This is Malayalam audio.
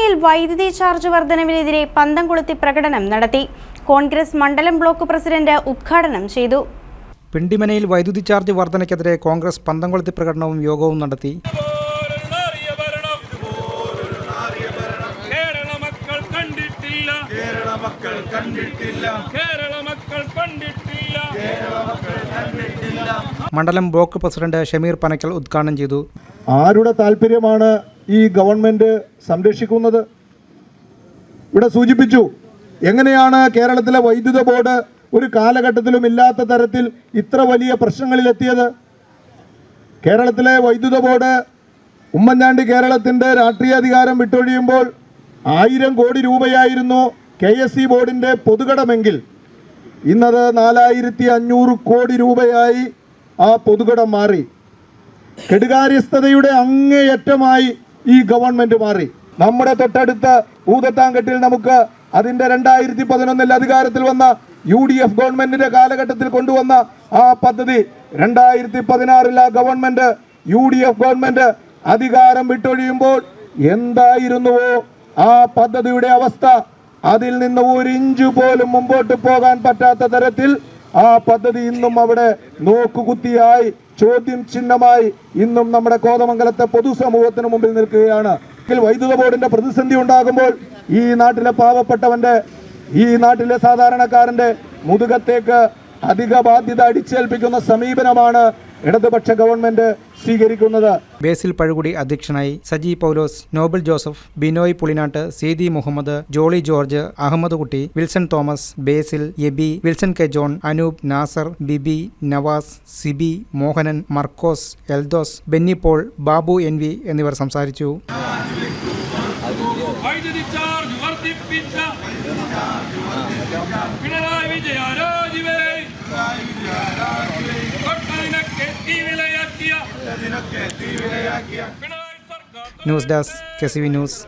പിണ്ടിമനയിൽ വൈദ്യുതി ചാർജ് വർധനവിനെതിരെ പന്തം കൊളുത്തി പ്രകടനം നടത്തി. കോൺഗ്രസ് മണ്ഡലം ബ്ലോക്ക് പ്രസിഡന്റ് ഉദ്ഘാടനം ചെയ്തു. പിണ്ടിമനയിൽ വൈദ്യുതി ചാർജ് വർധനയ്ക്കെതിരെ കോൺഗ്രസ് പന്തം കൊളുത്തി പ്രകടനവും യോഗവും നടത്തി. മണ്ഡലം ബ്ലോക്ക് പ്രസിഡന്റ് ഷമീർ പനക്കൽ ഉദ്ഘാടനം ചെയ്തു. ആരുടെ താല്പര്യമാണ് ഈ ഗവൺമെന്റ് സംരക്ഷിക്കുന്നത്? ഇവിടെ സൂചിപ്പിച്ചു, എങ്ങനെയാണ് കേരളത്തിലെ വൈദ്യുത ബോർഡ് ഒരു കാലഘട്ടത്തിലും ഇല്ലാത്ത തരത്തിൽ ഇത്ര വലിയ പ്രശ്നങ്ങളിലെത്തിയത്? കേരളത്തിലെ വൈദ്യുത ബോർഡ് ഉമ്മൻചാണ്ടി കേരളത്തിന്റെ രാഷ്ട്രീയാധികാരം വിട്ടൊഴിയുമ്പോൾ 1000 കോടി രൂപയായിരുന്നു KSE ബോർഡിന്റെ പൊതുകടമെങ്കിൽ ഇന്നത് 4500 കോടി രൂപയായി ആ പൊതുകടം മാറി. കെടുകാര്യസ്ഥതയുടെ അങ്ങേയറ്റമായി ഈ ഗവൺമെന്റ് മാറി. നമ്മുടെ തൊട്ടടുത്ത ഭൂതത്താൻകെട്ടിൽ നമുക്ക് അതിന്റെ 2011 അധികാരത്തിൽ വന്ന UDF ഗവൺമെന്റിന്റെ കാലഘട്ടത്തിൽ കൊണ്ടുവന്ന ആ പദ്ധതി 2016 ആ ഗവൺമെന്റ് UDF ഗവൺമെന്റ് അധികാരം വിട്ടൊഴിയുമ്പോൾ എന്തായിരുന്നുവോ ആ പദ്ധതിയുടെ അവസ്ഥ, അതിൽ നിന്ന് 1 ഇഞ്ച് പോലും മുമ്പോട്ട് പോകാൻ പറ്റാത്ത തരത്തിൽ ആ പദ്ധതി ഇന്നും അവിടെ നോക്കുകുത്തിയായി, ചോദ്യം ചിഹ്നമായി ഇന്നും നമ്മുടെ കോതമംഗലത്തെ പൊതുസമൂഹത്തിന് മുമ്പിൽ നിൽക്കുകയാണ്. വൈദ്യുത ബോർഡിന്റെ പ്രതിസന്ധി ഉണ്ടാകുമ്പോൾ ഈ നാട്ടിലെ പാവപ്പെട്ടവന്റെ, ഈ നാട്ടിലെ സാധാരണക്കാരന്റെ മുതുകത്തേക്ക് അധിക ബാധ്യത അടിച്ചേൽപ്പിക്കുന്ന സമീപനമാണ് ഇടതുപക്ഷ ഗവൺമെന്റ് സ്വീകരിക്കുന്നത്. ബേസിൽ പഴുകുടി അധ്യക്ഷനായി. സജി പൗലോസ്, നോബൽ ജോസഫ്, ബിനോയ് പുളിനാട്ട്, സീതി മുഹമ്മദ്, ജോളി ജോർജ്, അഹമ്മദ് കുട്ടി, വിൽസൺ തോമസ്, ബേസിൽ, എബി, വിൽസൺ കെ ജോൺ, അനൂപ്, നാസർ, ബിബി, നവാസ്, സിബി, മോഹനൻ, മർക്കോസ്, എൽദോസ്, ബെന്നി പോൾ, ബാബു NV എന്നിവർ സംസാരിച്ചു. News desk KCV news.